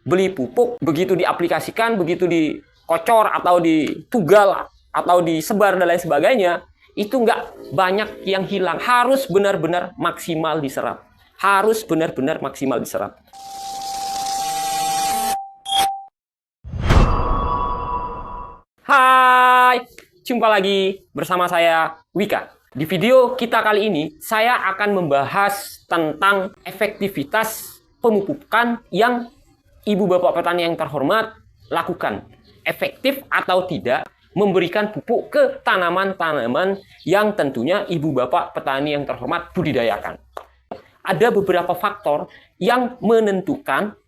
beli pupuk, begitu diaplikasikan, begitu dikocor atau ditugal atau disebar dan lain sebagainya, itu nggak banyak yang hilang. Harus benar-benar maksimal diserap. Harus benar-benar maksimal diserap. Hai, jumpa lagi bersama saya Wika. Di video kita kali ini, saya akan membahas tentang efektivitas pemupukan yang ibu bapak petani yang terhormat lakukan. Efektif atau tidak memberikan pupuk ke tanaman-tanaman yang tentunya ibu bapak petani yang terhormat budidayakan. Ada beberapa faktor yang menentukan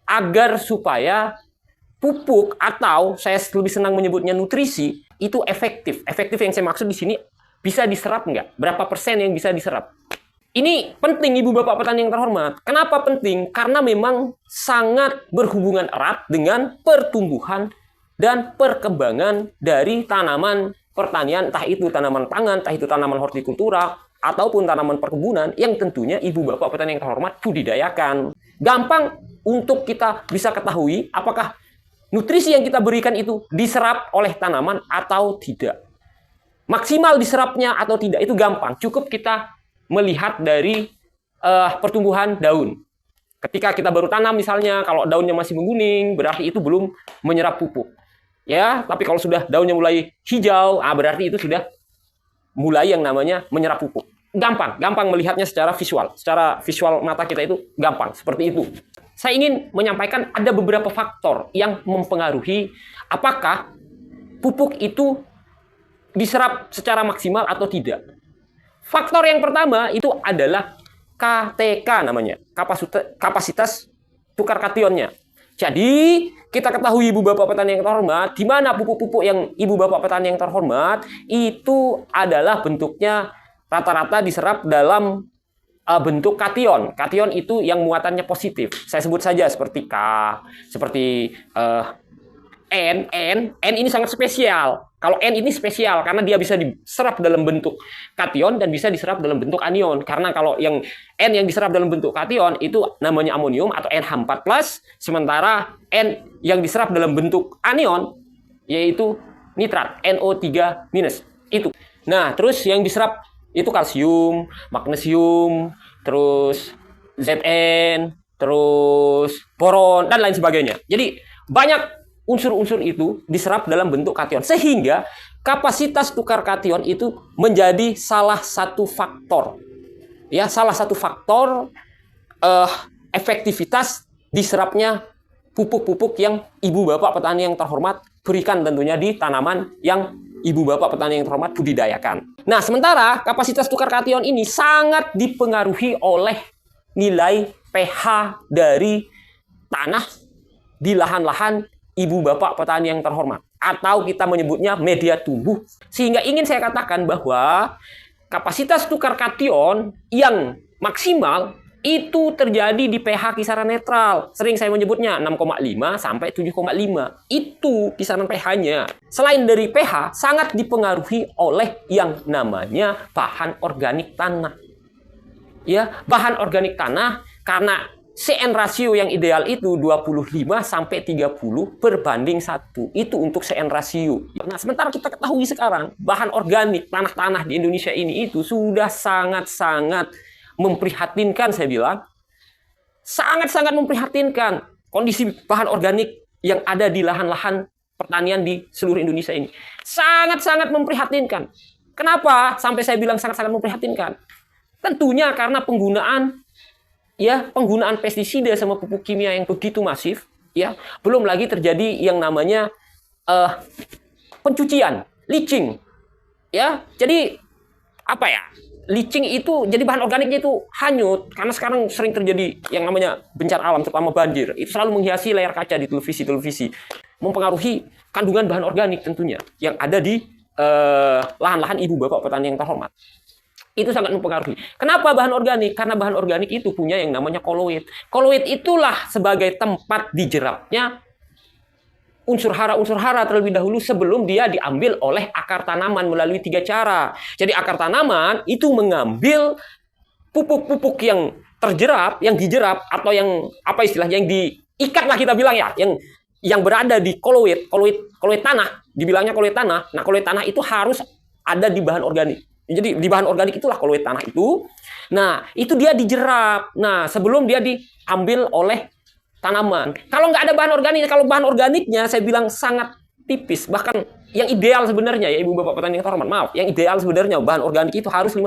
agar supaya pupuk atau saya lebih senang menyebutnya nutrisi itu efektif. Efektif yang saya maksud di sini bisa diserap nggak? Berapa persen yang bisa diserap? Ini penting ibu bapak petani yang terhormat. Kenapa penting? Karena memang sangat berhubungan erat dengan pertumbuhan dan perkembangan dari tanaman pertanian, entah itu tanaman pangan, entah itu tanaman hortikultura, ataupun tanaman perkebunan yang tentunya ibu bapak petani yang terhormat budidayakan. Gampang untuk kita bisa ketahui apakah nutrisi yang kita berikan itu diserap oleh tanaman atau tidak. Maksimal diserapnya atau tidak itu gampang. Cukup kita melihat dari pertumbuhan daun. Ketika kita baru tanam misalnya, kalau daunnya masih menguning, berarti itu belum menyerap pupuk. Ya, tapi kalau sudah daunnya mulai hijau, berarti itu sudah mulai yang namanya menyerap pupuk. Gampang melihatnya secara visual. Secara visual mata kita itu gampang, seperti itu. Saya ingin menyampaikan ada beberapa faktor yang mempengaruhi apakah pupuk itu diserap secara maksimal atau tidak. Faktor yang pertama itu adalah KTK namanya, kapasitas tukar kationnya. Jadi, kita ketahui ibu bapak petani yang terhormat, di mana pupuk-pupuk yang ibu bapak petani yang terhormat itu adalah bentuknya rata-rata diserap dalam bentuk kation. Kation itu yang muatannya positif. Saya sebut saja seperti K, seperti N ini sangat spesial. Kalau N ini spesial karena dia bisa diserap dalam bentuk kation dan bisa diserap dalam bentuk anion. Karena kalau yang N yang diserap dalam bentuk kation itu namanya amonium atau NH4+, sementara N yang diserap dalam bentuk anion yaitu nitrat, NO3-. Itu. Nah, terus yang diserap itu kalsium, magnesium, terus Zn, terus boron dan lain sebagainya. Jadi banyak unsur-unsur itu diserap dalam bentuk kation, sehingga kapasitas tukar kation itu menjadi salah satu faktor, ya, salah satu faktor efektivitas diserapnya pupuk-pupuk yang ibu bapak petani yang terhormat berikan tentunya di tanaman yang ibu bapak petani yang terhormat budidayakan. Nah, sementara kapasitas tukar kation ini sangat dipengaruhi oleh nilai pH dari tanah di lahan-lahan ibu bapak petani yang terhormat, atau kita menyebutnya media tumbuh. Sehingga ingin saya katakan bahwa kapasitas tukar kation yang maksimal itu terjadi di pH kisaran netral. Sering saya menyebutnya 6,5 sampai 7,5. Itu kisaran pH-nya. Selain dari pH, sangat dipengaruhi oleh yang namanya bahan organik tanah. Ya, bahan organik tanah karena CN rasio yang ideal itu 25 sampai 30 berbanding 1. Itu untuk CN rasio. Nah, sementara kita ketahui sekarang bahan organik tanah-tanah di Indonesia ini itu sudah sangat-sangat memprihatinkan, saya bilang. Sangat-sangat memprihatinkan kondisi bahan organik yang ada di lahan-lahan pertanian di seluruh Indonesia ini. Sangat-sangat memprihatinkan. Kenapa sampai saya bilang sangat-sangat memprihatinkan? Tentunya karena penggunaan pestisida sama pupuk kimia yang begitu masif, ya. Belum lagi terjadi yang namanya pencucian, leaching. Ya. Jadi apa ya? Leaching itu jadi bahan organiknya itu hanyut karena sekarang sering terjadi yang namanya bencana alam terutama banjir. Itu selalu menghiasi layar kaca di televisi, mempengaruhi kandungan bahan organik tentunya yang ada di lahan-lahan ibu bapak petani yang terhormat. Itu sangat mempengaruhi. Kenapa bahan organik? Karena bahan organik itu punya yang namanya koloid. Koloid itulah sebagai tempat dijerapnya unsur hara terlebih dahulu sebelum dia diambil oleh akar tanaman melalui 3 cara. Jadi akar tanaman itu mengambil pupuk-pupuk yang dijerap atau yang apa istilahnya yang ikatlah kita bilang ya, yang berada di koloid tanah, dibilangnya koloid tanah. Nah, koloid tanah itu harus ada di bahan organik. Jadi di bahan organik itulah koloid tanah itu. Nah, itu dia dijerap. Nah, sebelum dia diambil oleh tanaman. Kalau nggak ada bahan organik, kalau bahan organiknya saya bilang sangat tipis, bahkan yang ideal sebenarnya ya Ibu Bapak petani yang terhormat, maaf, yang ideal sebenarnya bahan organik itu harus 5%.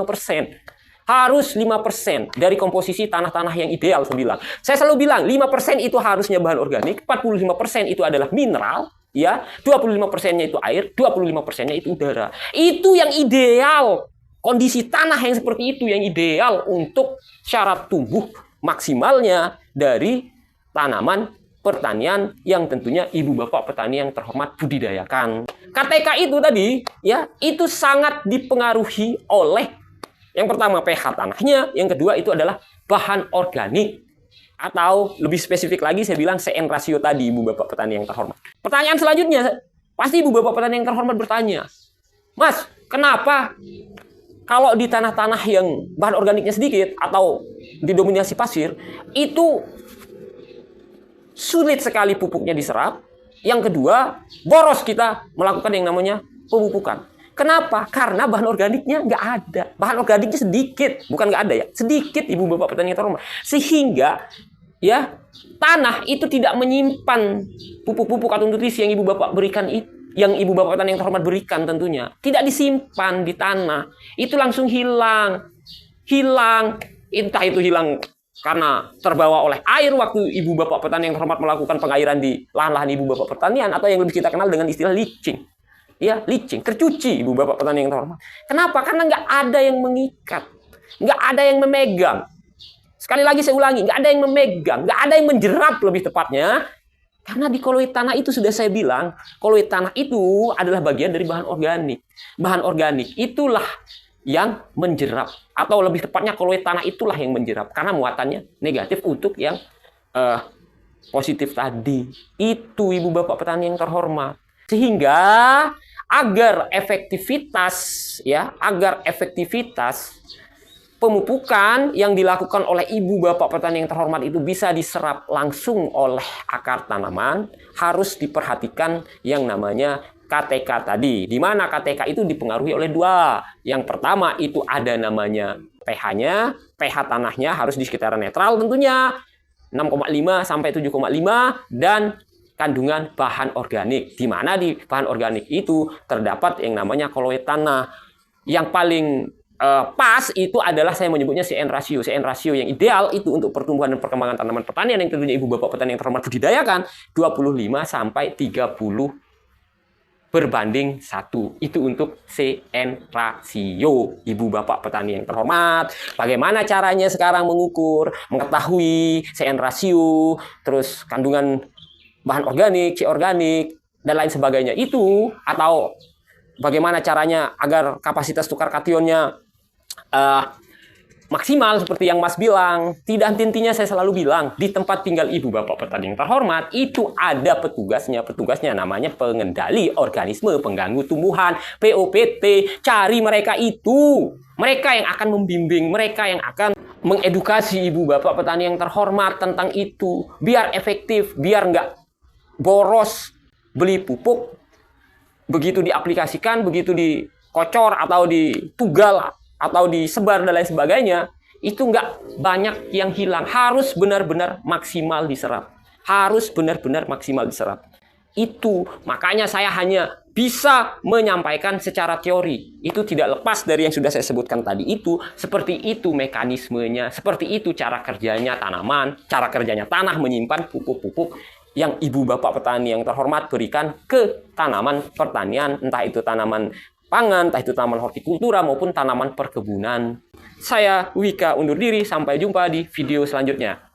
Harus 5% dari komposisi tanah-tanah yang ideal, saya bilang. Saya selalu bilang 5% itu harusnya bahan organik, 45% itu adalah mineral, ya, 25%-nya itu air, 25%-nya itu udara. Itu yang ideal. Kondisi tanah yang seperti itu yang ideal untuk syarat tumbuh maksimalnya dari tanaman pertanian yang tentunya Ibu Bapak petani yang terhormat budidayakan. KTK itu tadi, ya, itu sangat dipengaruhi oleh yang pertama pH tanahnya, yang kedua itu adalah bahan organik. Atau lebih spesifik lagi saya bilang CN rasio tadi, Ibu Bapak petani yang terhormat. Pertanyaan selanjutnya, pasti Ibu Bapak petani yang terhormat bertanya, Mas, kenapa kalau di tanah-tanah yang bahan organiknya sedikit atau didominasi pasir, itu sulit sekali pupuknya diserap. Yang kedua, boros kita melakukan yang namanya pemupukan. Kenapa? Karena bahan organiknya nggak ada. Bahan organiknya sedikit. Bukan nggak ada ya. Sedikit Ibu Bapak petani yang terhormat. Sehingga ya tanah itu tidak menyimpan pupuk-pupuk atau nutrisi yang Ibu Bapak berikan itu. Yang Ibu Bapak petani yang terhormat berikan tentunya. Tidak disimpan di tanah. Itu langsung hilang. Hilang. Entah itu hilang karena terbawa oleh air waktu Ibu Bapak petani yang terhormat melakukan pengairan di lahan-lahan Ibu Bapak pertanian. Atau yang lebih kita kenal dengan istilah leaching. Ya, leaching, tercuci Ibu Bapak petani yang terhormat. Kenapa? Karena nggak ada yang mengikat, nggak ada yang memegang. Sekali lagi saya ulangi, nggak ada yang memegang, nggak ada yang menjerap lebih tepatnya. Karena di koloid tanah itu sudah saya bilang, koloid tanah itu adalah bagian dari bahan organik. Bahan organik itulah yang menjerap, atau lebih tepatnya koloid tanah itulah yang menjerap, karena muatannya negatif untuk yang positif tadi. Itu Ibu Bapak petani yang terhormat. Sehingga agar efektivitas pemupukan yang dilakukan oleh Ibu Bapak petani yang terhormat itu bisa diserap langsung oleh akar tanaman, harus diperhatikan yang namanya KTK tadi. Di mana KTK itu dipengaruhi oleh dua. Yang pertama itu ada namanya pH-nya, pH tanahnya harus di sekitaran netral tentunya, 6,5 sampai 7,5, dan kandungan bahan organik, di mana di bahan organik itu terdapat yang namanya koloid tanah. Yang paling pas itu adalah saya menyebutnya CN rasio. CN rasio yang ideal itu untuk pertumbuhan dan perkembangan tanaman pertanian yang tentunya Ibu Bapak petani yang terhormat budidayakan 25 sampai 30 berbanding 1. Itu untuk CN rasio Ibu Bapak petani yang terhormat. Bagaimana caranya sekarang mengukur, mengetahui CN rasio, terus kandungan bahan organik, organik, dan lain sebagainya itu, atau bagaimana caranya agar kapasitas tukar kationnya maksimal seperti yang Mas bilang. Tidak henti-hentinya saya selalu bilang, di tempat tinggal Ibu Bapak petani yang terhormat itu ada petugasnya. Petugasnya namanya pengendali organisme pengganggu tumbuhan, POPT. Cari mereka itu. Mereka yang akan membimbing, mereka yang akan mengedukasi Ibu Bapak petani yang terhormat tentang itu. Biar efektif, biar nggak boros beli pupuk, begitu diaplikasikan, begitu dikocor atau ditugal atau disebar dan lain sebagainya, itu nggak banyak yang hilang. Harus benar-benar maksimal diserap. Harus benar-benar maksimal diserap. Itu makanya saya hanya bisa menyampaikan secara teori. Itu tidak lepas dari yang sudah saya sebutkan tadi itu. Seperti itu mekanismenya, seperti itu cara kerjanya tanaman, cara kerjanya tanah menyimpan pupuk-pupuk yang Ibu Bapak petani yang terhormat berikan ke tanaman pertanian, entah itu tanaman pangan, entah itu tanaman hortikultura maupun tanaman perkebunan. Saya Wika undur diri, sampai jumpa di video selanjutnya.